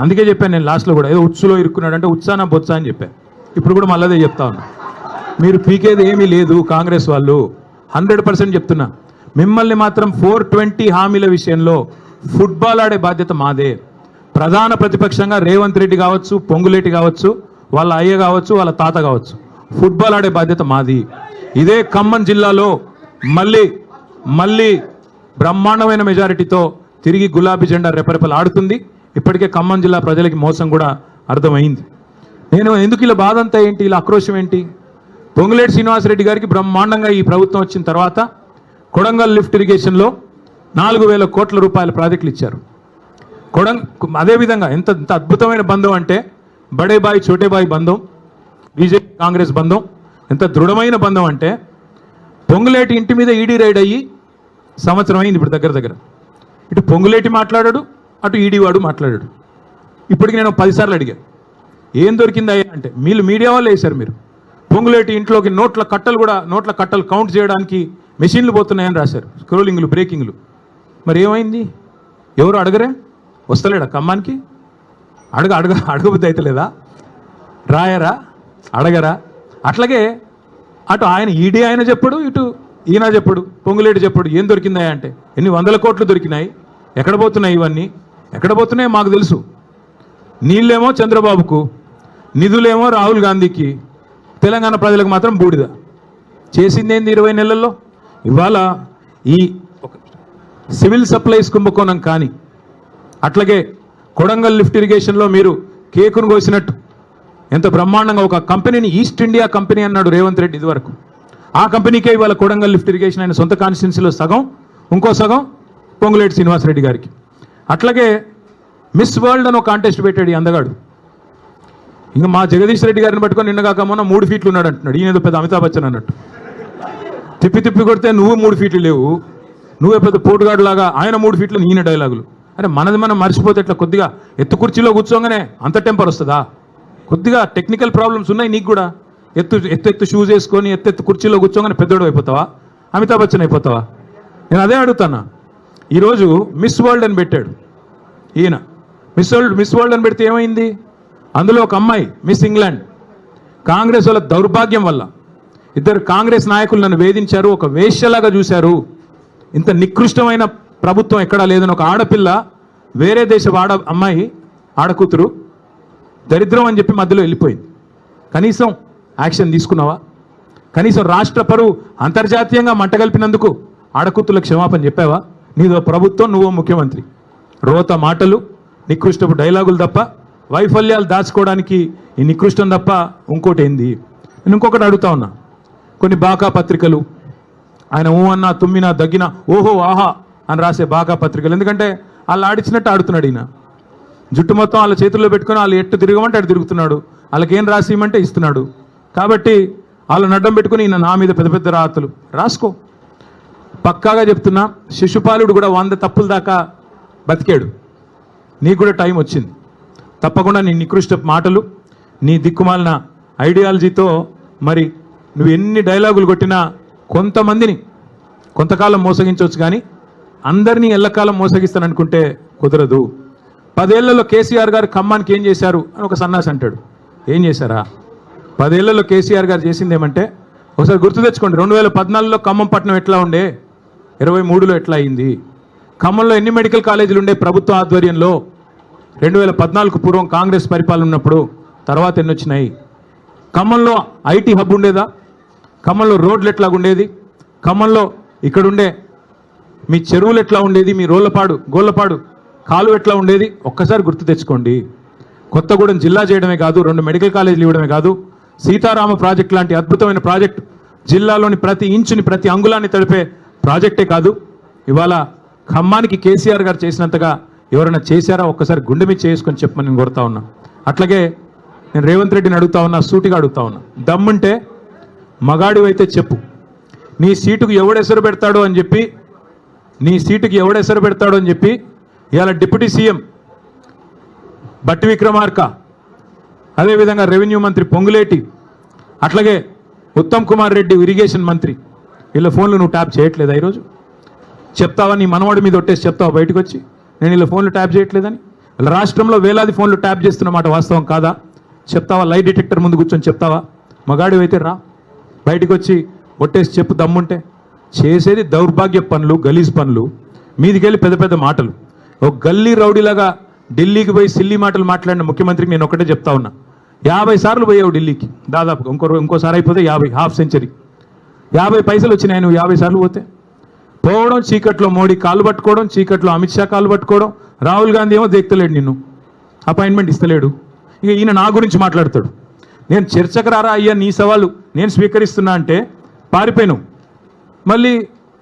అందుకే చెప్పాను నేను లాస్ట్లో కూడా, ఏదో ఉచ్చులో ఇరుక్కున్నాడు అంటే ఉత్సాన బొత్స అని చెప్పాను. ఇప్పుడు కూడా మళ్ళీ అదే చెప్తా ఉన్నా, మీరు పీకేది ఏమీ లేదు కాంగ్రెస్ వాళ్ళు. 100% చెప్తున్నా, మిమ్మల్ని మాత్రం 420 హామీల విషయంలో ఫుట్బాల్ ఆడే బాధ్యత మాదే. ప్రధాన ప్రతిపక్షంగా రేవంత్ రెడ్డి కావచ్చు, పొంగులేటి కావచ్చు, వాళ్ళ అయ్య కావచ్చు, వాళ్ళ తాత కావచ్చు, ఫుట్బాల్ ఆడే బాధ్యత మాది. ఇదే ఖమ్మం జిల్లాలో మళ్ళీ బ్రహ్మాండమైన మెజారిటీతో తిరిగి గులాబీ జెండా రెపరెపలు ఆడుతుంది. ఇప్పటికే ఖమ్మం జిల్లా ప్రజలకి మోసం కూడా అర్థమైంది. నేను ఎందుకు ఇలా బాధ అంతా ఏంటి, ఇలా ఆక్రోశం ఏంటి? పొంగులేటి శ్రీనివాసరెడ్డి గారికి బ్రహ్మాండంగా ఈ ప్రభుత్వం వచ్చిన తర్వాత కొడంగల్ లిఫ్ట్ ఇరిగేషన్లో 4,000 కోట్ల రూపాయల ప్రాజెక్టులు ఇచ్చారు. అదేవిధంగా ఎంత అద్భుతమైన బంధం అంటే బడే బాయ్ చోటే బాయ్ బంధం, బీజేపీ కాంగ్రెస్ బంధం ఎంత దృఢమైన బంధం అంటే పొంగులేటి ఇంటి మీద ఈడీ రైడ్ అయ్యి సంవత్సరం అయింది ఇప్పుడు దగ్గర. ఇటు పొంగులేటి మాట్లాడాడు, అటు ఈడీ వాడు మాట్లాడాడు. ఇప్పటికి నేను 10 సార్లు అడిగా, ఏం దొరికింది అయ్యా అంటే, మీరు మీడియా వాళ్ళు వేశారు, మీరు పొంగులేటి ఇంట్లోకి నోట్ల కట్టలు కౌంట్ చేయడానికి మెషిన్లు పోతున్నాయని రాశారు, స్క్రోలింగ్లు, బ్రేకింగ్లు. మరి ఏమైంది? ఎవరు అడగరే? వస్తలేడా ఖమ్మానికి? అడగబుద్ధి అయితే లేదా? రాయరా, అడగరా? అట్లాగే అటు ఆయన ఈడీ ఆయన చెప్పడు, ఇటు ఈయన చెప్పడు, పొంగులేటి చెప్పడు. ఏం దొరికిందా అంటే, ఎన్ని 100 కోట్లు దొరికినాయి, ఎక్కడ పోతున్నాయి ఇవన్నీ, ఎక్కడ పోతున్నాయో మాకు తెలుసు. నీళ్ళేమో చంద్రబాబుకు, నిధులేమో రాహుల్ గాంధీకి, తెలంగాణ ప్రజలకు మాత్రం బూడిద. చేసిందేంది 20 నెలల్లో? ఇవాళ ఈ సివిల్ సప్లైస్ కుంభకోణం కానీ, అట్లాగే కొడంగల్ లిఫ్ట్ ఇరిగేషన్లో మీరు కేకును కోసినట్టు ఎంత బ్రహ్మాండంగా ఒక కంపెనీని ఈస్ట్ ఇండియా కంపెనీ అన్నాడు రేవంత్ రెడ్డి ఇదివరకు. ఆ కంపెనీకే ఇవాళ కొడంగల్ లిఫ్ట్ ఇరిగేషన్ ఆయన సొంత కాన్స్టిట్యున్సీలో సగం, ఇంకో సగం పొంగులేటి శ్రీనివాసరెడ్డి గారికి. అట్లాగే మిస్ వరల్డ్ అని ఒక కాంటెస్ట్ పెట్టాడు ఈ అందగాడు. ఇంకా మా జగదీష్ రెడ్డి గారిని పట్టుకొని నిన్నగాక మొన్న 3 ఫీట్లు ఉన్నాడు అంటున్నాడు. ఈయన పెద్ద అమితాబ్ బచ్చన్ అన్నట్టు. తిప్పి కొడితే నువ్వు 3 ఫీట్లు లేవు, నువ్వే పెద్ద పోటుగాడు లాగా ఆయన 3 ఫీట్లు, ఈయన డైలాగులు. అరే మనది మనం మర్చిపోతే ఎట్లా? కొద్దిగా ఎత్తు కుర్చీలో కూర్చోగానే అంత టెంపర్ వస్తుందా? కొద్దిగా టెక్నికల్ ప్రాబ్లమ్స్ ఉన్నాయి నీకు కూడా. ఎత్తు షూస్ వేసుకొని ఎత్తు కుర్చీలో కూర్చోగానే పెద్దోడు అయిపోతావా, అమితాబ్ బచ్చన్ అయిపోతావా? నేను అదే అడుగుతాను. ఈరోజు మిస్ వరల్డ్ అని పెట్టాడు ఈయన. మిస్ వరల్డ్ అని పెడితే ఏమైంది? అందులో ఒక అమ్మాయి మిస్ ఇంగ్లాండ్. కాంగ్రెస్ వాళ్ళ దౌర్భాగ్యం వల్ల 2 కాంగ్రెస్ నాయకులు నన్ను వేధించారు, ఒక వేశ్యలాగా చూశారు. ఇంత నికృష్టమైన ప్రభుత్వం ఎక్కడా లేదని ఒక ఆడపిల్ల, వేరే దేశపు అమ్మాయి, ఆడకూతురు దరిద్రం అని చెప్పి మధ్యలో వెళ్ళిపోయింది. కనీసం యాక్షన్ తీసుకున్నావా? కనీసం రాష్ట్ర పరువు అంతర్జాతీయంగా మంటగలిపినందుకు ఆడకూతులకు క్షమాపణ చెప్పావా? నీదో ప్రభుత్వం, నువ్వో ముఖ్యమంత్రి. రోత మాటలు, నికృష్టపు డైలాగులు తప్ప, వైఫల్యాలు దాచుకోవడానికి ఈ నికృష్టం తప్ప ఇంకోటి ఏంది? నేను ఇంకొకటి అడుగుతా ఉన్నా, కొన్ని బాకా పత్రికలు ఆయన ఊ అన్నా తుమ్మినా దగ్గినా ఓహో ఆహా అని రాసే బాకా పత్రికలు, ఎందుకంటే వాళ్ళు ఆడిచ్చినట్టు ఆడుతున్నాడు ఈయన. జుట్టు మొత్తం వాళ్ళ చేతుల్లో పెట్టుకొని వాళ్ళు ఎట్టు తిరగమంటే అటు తిరుగుతున్నాడు, వాళ్ళకి ఏం రాసి ఇవ్వమంటే ఇస్తున్నాడు. కాబట్టి వాళ్ళని అడ్డం పెట్టుకుని ఈయన నా మీద పెద్ద పెద్ద రాతలు రాసుకో. పక్కాగా చెప్తున్నా, శిశుపాలుడు కూడా 100 తప్పుల దాకా బతికాడు. నీకు కూడా టైం వచ్చింది. తప్పకుండా నీ నికృష్ట మాటలు, నీ దిక్కుమాలిన ఐడియాలజీతో మరి నువ్వు ఎన్ని డైలాగులు కొట్టినా కొంతమందిని కొంతకాలం మోసగించవచ్చు, కానీ అందరినీ ఎల్లకాలం మోసగిస్తాననుకుంటే కుదరదు. 10 ఏళ్లలో కేసీఆర్ గారు ఖమ్మానికి ఏం చేశారు అని ఒక సన్నాసి అంటాడు. ఏం చేశారా? 10 ఏళ్లలో కేసీఆర్ గారు చేసింది ఏమంటే, ఒకసారి గుర్తు తెచ్చుకోండి. 2014లో ఖమ్మం పట్టణం ఎట్లా ఉండే, 23లో ఎట్లా అయింది, ఖమ్మంలో ఎన్ని మెడికల్ కాలేజీలు ఉండే ప్రభుత్వ ఆధ్వర్యంలో 2014కు పూర్వం కాంగ్రెస్ పరిపాలన ఉన్నప్పుడు, తర్వాత ఎన్ని వచ్చినాయి, ఖమ్మంలో ఐటీ హబ్ ఉండేదా, ఖమ్మంలో రోడ్లు ఎట్లా ఉండేది, ఖమ్మంలో ఇక్కడుండే మీ చెరువులు ఎట్లా ఉండేది, మీ గోళ్ళపాడు కాలు ఎట్లా ఉండేది, ఒక్కసారి గుర్తు తెచ్చుకోండి. కొత్తగూడెం జిల్లా చేయడమే కాదు, 2 మెడికల్ కాలేజీలు ఇవ్వడమే కాదు, సీతారామ ప్రాజెక్ట్ లాంటి అద్భుతమైన ప్రాజెక్టు, జిల్లాలోని ప్రతి ఇంచుని ప్రతి అంగుళాన్ని తడిపే ప్రాజెక్టే కాదు, ఇవాళ ఖమ్మానికి కేసీఆర్ గారు చేసినంతగా ఎవరైనా చేశారా ఒక్కసారి గుండె మీద చేసుకొని చెప్పమని నేను కోరుతా ఉన్నా. అట్లాగే నేను రేవంత్ రెడ్డిని అడుగుతా ఉన్నా, సూటిగా అడుగుతా ఉన్నా, దమ్ముంటే మగాడివైతే చెప్పు, నీ సీటుకు ఎవడెసరు పెడతాడో అని చెప్పి ఇవాళ డిప్యూటీ సీఎం బట్టి విక్రమార్క, అదేవిధంగా రెవెన్యూ మంత్రి పొంగులేటి, అట్లాగే ఉత్తమ్ కుమార్ రెడ్డి ఇరిగేషన్ మంత్రి, వీళ్ళ ఫోన్లు నువ్వు ట్యాప్ చేయట్లేదా? ఈరోజు చెప్తావా? నీ మనవాడి మీద ఒట్టేసి చెప్తావా బయటకు వచ్చి నేను వీళ్ళ ఫోన్లు ట్యాప్ చేయట్లేదని? వీళ్ళ రాష్ట్రంలో వేలాది ఫోన్లు ట్యాప్ చేస్తున్నమాట వాస్తవం కాదా? చెప్తావా? లై డిటెక్టర్ ముందు కూర్చొని చెప్తావా? మగాడివి అయితే రా, బయటకు వచ్చి ఒట్టేసి చెప్పు దమ్ముంటే. చేసేది దౌర్భాగ్య పనులు, గలీజ్ పనులు, మీదికెళ్ళి పెద్ద పెద్ద మాటలు. ఒక గల్లీ రౌడీలాగా ఢిల్లీకి పోయి సిల్లీ మాటలు మాట్లాడిన ముఖ్యమంత్రికి నేను ఒకటే చెప్తా ఉన్నా, 50 సార్లు పోయావు ఢిల్లీకి దాదాపుగా, ఇంకోసారి అయిపోతే 50, హాఫ్ సెంచరీ, 50 పైసలు వచ్చినాయి నువ్వు 50 సార్లు పోతే. పోవడం, చీకట్లో మోడీ కాళ్ళు పట్టుకోవడం, చీకట్లో అమిత్ షా కాళ్ళు పట్టుకోవడం, రాహుల్ గాంధీ ఏమో దేక్తలేడు, నిన్ను అపాయింట్మెంట్ ఇస్తలేడు. ఇక ఈయన నా గురించి మాట్లాడతాడు, నేను చర్చకు రారా అయ్యా, నీ సవాలు నేను స్వీకరిస్తున్నా అంటే పారిపోయాను, మళ్ళీ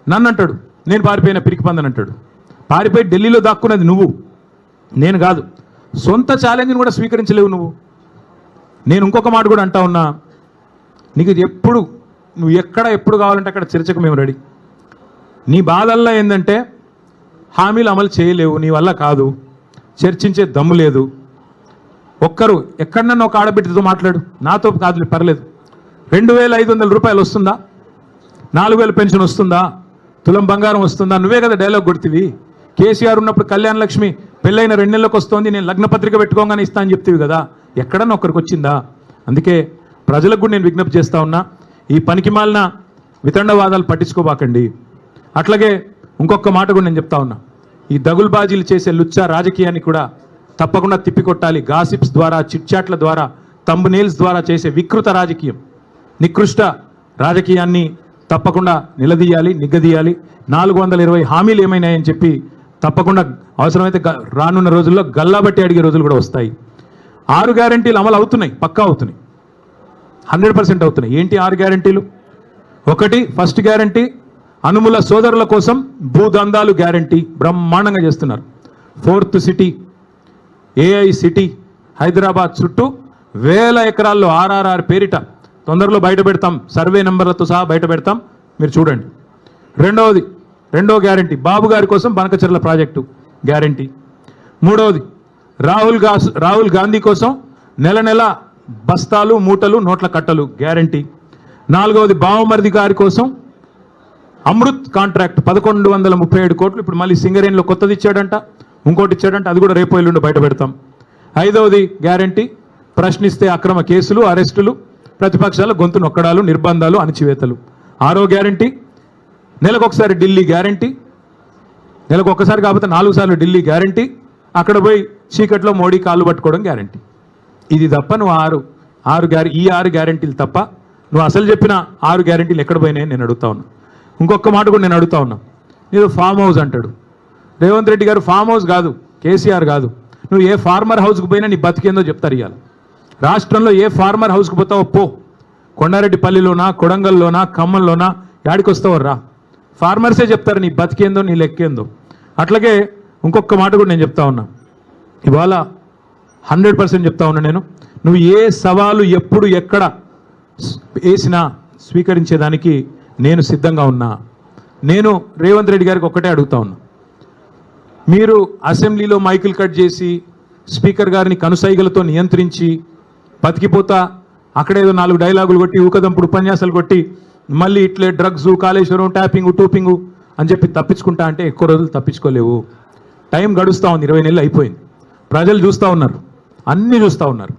నన్ను అంటాడు నేను పారిపోయిన పిరికి పందని అంటాడు. పారిపోయి ఢిల్లీలో దాక్కున్నది నువ్వు, నేను కాదు. సొంత ఛాలెంజ్ని కూడా స్వీకరించలేవు నువ్వు. నేను ఇంకొక మాట కూడా అంటా ఉన్నా, నీకు ఎప్పుడు నువ్వు ఎప్పుడు కావాలంటే అక్కడ చర్చకు మేము రెడీ. నీ బాధల్లో ఏంటంటే హామీలు అమలు చేయలేవు, నీ వల్ల కాదు, చర్చించే దమ్ము లేదు. ఒక్కరు ఎక్కడన్నా ఒక ఆడబిడ్డతో మాట్లాడు, నాతో కాదు పర్లేదు. 2500 రూపాయలు వస్తుందా? 4000 పెన్షన్ వస్తుందా? తులం బంగారం వస్తుందా? నువ్వే కదా డైలాగ్ కొడుతీవి. కేసీఆర్ ఉన్నప్పుడు కళ్యాణ లక్ష్మి పెళ్ళైన 2 నెలలకు వస్తుంది, నేను లగ్నపత్రిక పెట్టుకోగానే ఇస్తా అని చెప్తీవి కదా, ఎక్కడన్నా ఒక్కరికి వచ్చిందా? అందుకే ప్రజలకు కూడా నేను విజ్ఞప్తి చేస్తా ఉన్నా, ఈ పనికిమాలిన వితండవాదాలు పట్టించుకోబాకండి. అట్లాగే ఇంకొక మాట కూడా నేను చెప్తా ఉన్నా, ఈ దగుల్బాజీలు చేసే లుచ్చా రాజకీయాన్ని కూడా తప్పకుండా తిప్పికొట్టాలి. గాసిప్స్ ద్వారా, చిట్చాట్ల ద్వారా, తంబు నెయిల్స్ ద్వారా చేసే వికృత రాజకీయం, నికృష్ట రాజకీయాన్ని తప్పకుండా నిలదీయాలి, నిగ్గదీయాలి. 420 హామీలు ఏమైనాయని చెప్పి తప్పకుండా అవసరమైతే రానున్న రోజుల్లో గల్లాబట్టి అడిగే రోజులు కూడా వస్తాయి. 6 గ్యారంటీలు అమలు అవుతున్నాయి, పక్కా అవుతున్నాయి, 100% అవుతున్నాయి. ఏంటి 6 గ్యారంటీలు? 1, ఫస్ట్ గ్యారంటీ అనుముల సోదరుల కోసం భూదందాలు గ్యారంటీ బ్రహ్మాండంగా చేస్తున్నారు. 4th city AI city Hyderabad చుట్టూ 1000 ఎకరాల్లో RRR పేరిట తొందరలో బయట పెడతాం, సర్వే నెంబర్లతో సహా బయట పెడతాం, మీరు చూడండి. రెండో గ్యారంటీ బాబు గారి కోసం బనకచెర్ల ప్రాజెక్టు గ్యారంటీ. 3వది రాహుల్ గాంధీ కోసం నెల బస్తాలు మూటలు నోట్ల కట్టలు గ్యారంటీ. 4వది బావమరిది గారి కోసం అమృత్ కాంట్రాక్ట్ 1137 కోట్లు, ఇప్పుడు మళ్ళీ సింగరేణిలో కొత్తది ఇచ్చాడంట, ఇంకోటి ఇచ్చాడంట, అది కూడా రేపు ఎల్లుండి బయట పెడతాం. 5వది గ్యారంటీ ప్రశ్నిస్తే అక్రమ కేసులు, అరెస్టులు, ప్రతిపక్షాల గొంతు నొక్కడాలు, నిర్బంధాలు, అణచివేతలు. 6వ గ్యారంటీ నెలకొకసారి ఢిల్లీ గ్యారంటీ, నెలకొకసారి కాకపోతే 4 సార్లు ఢిల్లీ గ్యారంటీ, అక్కడ పోయి చీకట్లో మోడీ కాళ్ళు పట్టుకోవడం గ్యారంటీ. ఇది తప్ప నువ్వు 6 గ్యారంటీలు తప్ప నువ్వు అసలు చెప్పిన 6 గ్యారంటీలు ఎక్కడ పోయినాయని నేను అడుగుతా ఉన్నా. ఇంకొక మాట కూడా నేను అడుగుతా ఉన్నా, నీవు ఫామ్ హౌస్ అంటాడు రేవంత్ రెడ్డి గారు. ఫామ్ హౌస్ కాదు, కేసీఆర్ కాదు, నువ్వు ఏ ఫార్మర్ హౌస్కి పోయినా నీ బతికేందో చెప్తారు. ఇవాళ రాష్ట్రంలో ఏ ఫార్మర్ హౌస్కి పోతావో పో, కొండారెడ్డిపల్లిలోనా, కొడంగల్లోనా, ఖమ్మంలోనా యాడికొస్తావు రా. ఫార్మర్సే చెప్తారు నీ బతికేందో నీ లెక్కేందో. అట్లాగే ఇంకొక మాట కూడా నేను చెప్తా ఉన్నా, ఇవాళ 100% చెప్తా ఉన్నా నేను, నువ్వు ఏ సవాలు ఎప్పుడు ఎక్కడ వేసినా స్వీకరించేదానికి నేను సిద్ధంగా ఉన్నా. నేను రేవంత్ రెడ్డి గారికి ఒక్కటే అడుగుతా ఉన్నా, మీరు అసెంబ్లీలో మైకులు కట్ చేసి స్పీకర్ గారిని కనుసైగలతో నియంత్రించి బతికిపోతా అక్కడేదో 4 డైలాగులు కొట్టి ఊకదంపుడు ఉపన్యాసాలు కొట్టి మళ్ళీ ఇట్లే డ్రగ్స్, కాళేశ్వరం, ట్యాపింగు, టూపింగు అని చెప్పి తప్పించుకుంటా అంటే ఎక్కువ రోజులు తప్పించుకోలేవు. టైం గడుస్తూ ఉంది, 20 నెలలు అయిపోయింది. ప్రజలు చూస్తూ ఉన్నారు, అన్నీ చూస్తూ ఉన్నారు.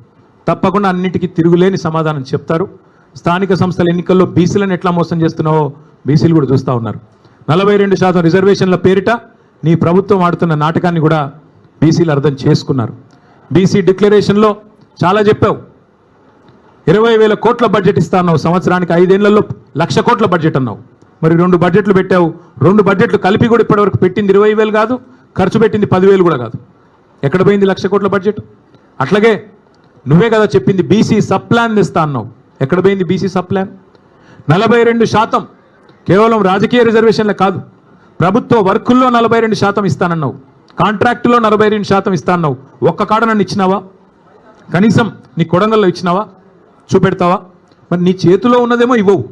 తప్పకుండా అన్నిటికీ తిరుగులేని సమాధానం చెప్తారు. స్థానిక సంస్థల ఎన్నికల్లో బీసీలను ఎట్లా మోసం చేస్తున్నావో బీసీలు కూడా చూస్తూ ఉన్నారు. 42% రిజర్వేషన్ల పేరిట నీ ప్రభుత్వం ఆడుతున్న నాటకాన్ని కూడా బీసీలు అర్థం చేసుకున్నారు. బీసీ డిక్లరేషన్లో చాలా చెప్పావు. 20,000 కోట్ల బడ్జెట్ ఇస్తా అన్నావు, సంవత్సరానికి 5 ఏళ్లలో 1,00,000 కోట్ల బడ్జెట్ అన్నావు. మరి 2 బడ్జెట్లు పెట్టావు. 2 బడ్జెట్లు కలిపి కూడా ఇప్పటివరకు పెట్టింది 20,000 కాదు, ఖర్చు పెట్టింది 10,000 కూడా కాదు. ఎక్కడ పోయింది 1,00,000 కోట్ల బడ్జెట్? అట్లాగే నువ్వే కదా చెప్పింది బీసీ సబ్ ప్లాన్ తెస్తా అన్నావు. ఎక్కడ పోయింది బీసీ సబ్ ప్లాన్? 42% కేవలం రాజకీయ రిజర్వేషన్లే కాదు, ప్రభుత్వ వర్కుల్లో 42% ఇస్తానన్నావు, కాంట్రాక్టులో 42% ఇస్తానన్నావు. ఒక్క కాడ నన్ను ఇచ్చినావా? కనీసం నీ కొడంగల్లో ఇచ్చినావా? చూపెడతావా? మరి నీ చేతిలో ఉన్నదేమో ఇవ్వవు.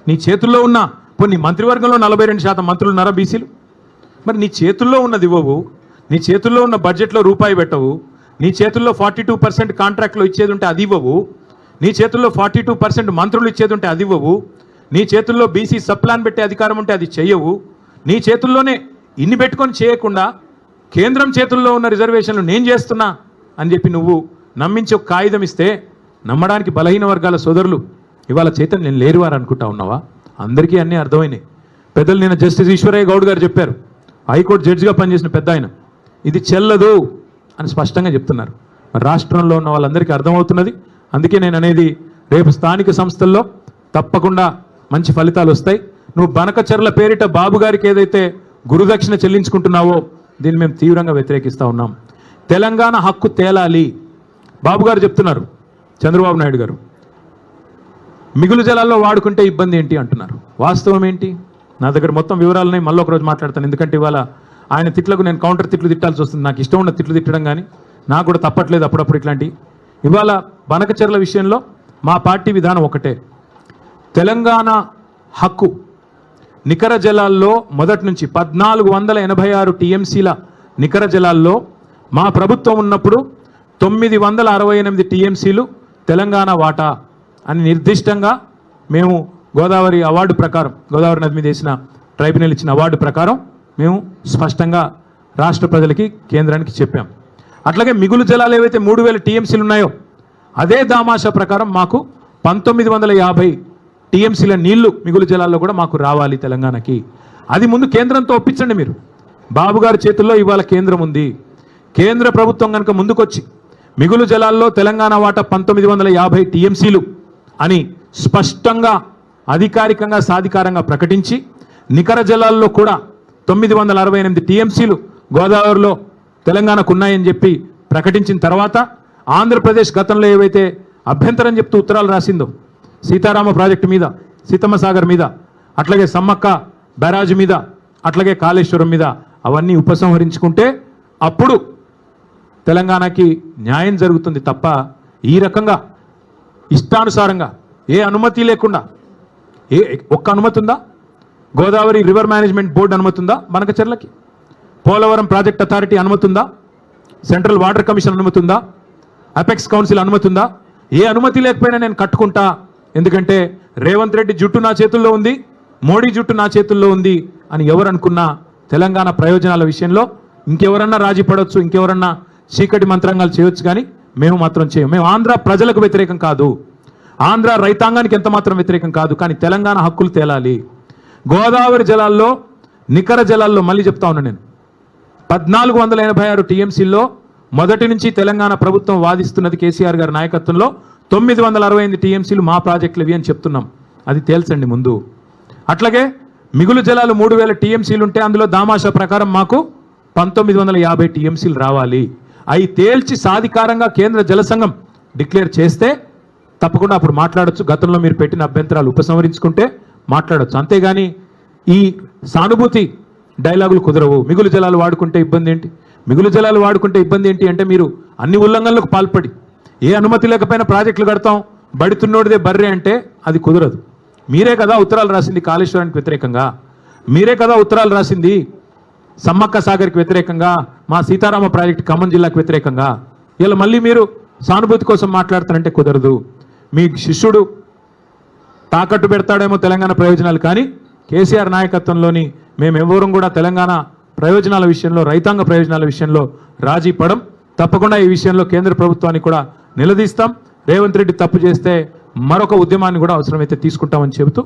నీ చేతుల్లో ఉన్న నీ మంత్రివర్గంలో 42% మంత్రులు ఉన్నారా బీసీలు? మరి నీ చేతుల్లో ఉన్నది ఇవ్వవు. నీ చేతుల్లో ఉన్న బడ్జెట్లో రూపాయి పెట్టవు. నీ చేతుల్లో 42% కాంట్రాక్ట్లో ఇచ్చేది ఉంటే అది ఇవ్వవు. నీ చేతుల్లో 42% మంత్రులు ఇచ్చేది ఉంటే అది ఇవ్వవు. నీ చేతుల్లో బీసీ సబ్ ప్లాన్ పెట్టే అధికారం ఉంటే అది చెయ్యవు. నీ చేతుల్లోనే ఇన్ని పెట్టుకొని చేయకుండా కేంద్రం చేతుల్లో ఉన్న రిజర్వేషన్లు నేను చేస్తున్నా అని చెప్పి నువ్వు నమ్మించి ఒక కాగితం ఇస్తే నమ్మడానికి బలహీన వర్గాల సోదరులు ఇవాళ చైతన్యం లేరువారు అనుకుంటా ఉన్నావా? అందరికీ అన్నీ అర్థమైనాయి. పెద్దలు నిన్న జస్టిస్ ఈశ్వరయ్య గౌడ్ గారు చెప్పారు, హైకోర్టు జడ్జిగా పనిచేసిన పెద్ద ఆయన, ఇది చెల్లదు అని స్పష్టంగా చెప్తున్నారు. మరి రాష్ట్రంలో ఉన్న వాళ్ళందరికీ అర్థమవుతున్నది. అందుకే నేను అనేది, రేపు స్థానిక సంస్థల్లో తప్పకుండా మంచి ఫలితాలు వస్తాయి. నువ్వు బనకచర్ల పేరిట బాబు గారికి ఏదైతే గురుదక్షిణ చెల్లించుకుంటున్నావో దీన్ని మేము తీవ్రంగా వ్యతిరేకిస్తూ ఉన్నాం. తెలంగాణ హక్కు తేలాలి. బాబు గారు చెప్తున్నారు, చంద్రబాబు నాయుడు గారు మిగులు జలాల్లో వాడుకుంటే ఇబ్బంది ఏంటి అంటున్నారు. వాస్తవం ఏంటి? నా దగ్గర మొత్తం వివరాలని మళ్ళీ ఒకరోజు మాట్లాడతాను. ఎందుకంటే ఇవాళ ఆయన తిట్లకు నేను కౌంటర్ తిట్లు తిట్టాల్సి వస్తుంది. నాకు ఇష్టం ఉన్న తిట్లు తిట్టడం కానీ నాకు కూడా తప్పట్లేదు అప్పుడప్పుడు ఇట్లాంటి. ఇవాళ బనకచర్ల విషయంలో మా పార్టీ విధానం ఒకటే, తెలంగాణ హక్కు నికర జలాల్లో మొదటి నుంచి 1486 టీఎంసీల నికర జలాల్లో మా ప్రభుత్వం ఉన్నప్పుడు 968 టీఎంసీలు తెలంగాణ వాటా అని నిర్దిష్టంగా మేము గోదావరి అవార్డు ప్రకారం, గోదావరి నది మీద వేసిన ట్రైబ్యునల్ ఇచ్చిన అవార్డు ప్రకారం మేము స్పష్టంగా రాష్ట్ర ప్రజలకి కేంద్రానికి చెప్పాం. అట్లాగే మిగులు జలాలు ఏవైతే 3000 టీఎంసీలు ఉన్నాయో అదే దామాషా ప్రకారం మాకు 1950 టీఎంసీల నీళ్లు మిగులు జలాల్లో కూడా మాకు రావాలి తెలంగాణకి. అది ముందు కేంద్రంతో ఒప్పించండి మీరు. బాబు గారి చేతుల్లో ఇవాళ కేంద్రం ఉంది. కేంద్ర ప్రభుత్వం కనుక ముందుకొచ్చి మిగులు జలాల్లో తెలంగాణ వాటా 1950 టీఎంసీలు అని స్పష్టంగా అధికారికంగా సాధికారంగా ప్రకటించి నికర జలాల్లో కూడా 968 టీఎంసీలు గోదావరిలో తెలంగాణకు ఉన్నాయని చెప్పి ప్రకటించిన తర్వాత ఆంధ్రప్రదేశ్ గతంలో ఏవైతే అభ్యంతరం చెప్తూ ఉత్తరాలు రాసిందో సీతారామ ప్రాజెక్టు మీద, సీతమ్మ సాగర్ మీద, అట్లాగే సమ్మక్క బ్యారాజ్ మీద, అట్లాగే కాళేశ్వరం మీద అవన్నీ ఉపసంహరించుకుంటే అప్పుడు తెలంగాణకి న్యాయం జరుగుతుంది తప్ప ఈ రకంగా ఇష్టానుసారంగా ఏ అనుమతి లేకుండా ఒక్క అనుమతి ఉందా? గోదావరి రివర్ మేనేజ్మెంట్ బోర్డు అనుమతి ఉందా? బనకచర్లకి పోలవరం ప్రాజెక్ట్ అథారిటీ అనుమతి ఉందా? సెంట్రల్ వాటర్ కమిషన్ అనుమతి ఉందా? అపెక్స్ కౌన్సిల్ అనుమతి ఉందా? ఏ అనుమతి లేకపోయినా నేను కట్టుకుంటా, ఎందుకంటే రేవంత్ రెడ్డి జుట్టు నా చేతుల్లో ఉంది, మోడీ జుట్టు నా చేతుల్లో ఉంది అని ఎవరు అనుకున్నా తెలంగాణ ప్రయోజనాల విషయంలో ఇంకెవరన్నా రాజీ పడవచ్చు, ఇంకెవరన్నా చీకటి మంత్రాంగాలు చేయొచ్చు, కానీ మేము మాత్రం చేయం. మేము ఆంధ్ర ప్రజలకు వ్యతిరేకం కాదు, ఆంధ్ర రైతాంగానికి ఎంత మాత్రం వ్యతిరేకం కాదు, కానీ తెలంగాణ హక్కులు తేలాలి. గోదావరి జలాల్లో నికర జలాల్లో మళ్ళీ చెప్తా ఉన్నా నేను 1486 టీఎంసీల్లో మొదటి నుంచి తెలంగాణ ప్రభుత్వం వాదిస్తున్నది కేసీఆర్ గారి నాయకత్వంలో 968 టీఎంసీలు మా ప్రాజెక్టులు ఇవి అని చెప్తున్నాం. అది తేల్చండి ముందు. అట్లాగే మిగులు జలాలు 3000 టీఎంసీలు ఉంటే అందులో దామాషా ప్రకారం మాకు 1950 టీఎంసీలు రావాలి. అవి తేల్చి సాధికారంగా కేంద్ర జల సంఘం డిక్లేర్ చేస్తే తప్పకుండా అప్పుడు మాట్లాడొచ్చు. గతంలో మీరు పెట్టిన అభ్యంతరాలు ఉపసంహరించుకుంటే మాట్లాడొచ్చు. అంతేగాని ఈ సానుభూతి డైలాగులు కుదరవు. మిగులు జలాలు వాడుకుంటే ఇబ్బంది ఏంటి, మిగులు జలాలు వాడుకుంటే ఇబ్బంది ఏంటి అంటే మీరు అన్ని ఉల్లంఘనలకు పాల్పడి ఏ అనుమతి లేకపోయినా ప్రాజెక్టులు కడతాం, బడితున్నోడిదే బర్రె అంటే అది కుదరదు. మీరే కదా ఉత్తరాలు రాసింది కాళేశ్వరానికి వ్యతిరేకంగా, మీరే కదా ఉత్తరాలు రాసింది సమ్మక్క సాగర్కి వ్యతిరేకంగా, మా సీతారామ ప్రాజెక్టు ఖమ్మం జిల్లాకు వ్యతిరేకంగా. ఇలా మళ్ళీ మీరు సానుభూతి కోసం మాట్లాడతారంటే కుదరదు. మీ శిష్యుడు తాకట్టు పెడతాడేమో తెలంగాణ ప్రయోజనాలు, కానీ కేసీఆర్ నాయకత్వంలోని మేమెవరం కూడా తెలంగాణ ప్రయోజనాల విషయంలో, రైతాంగ ప్రయోజనాల విషయంలో రాజీ పడం. తప్పకుండా ఈ విషయంలో కేంద్ర ప్రభుత్వాన్ని కూడా నిలదీస్తాం. రేవంత్ రెడ్డి తప్పు చేస్తే మరొక ఉద్యమాన్ని కూడా అవసరమైతే తీసుకుంటామని చెబుతూ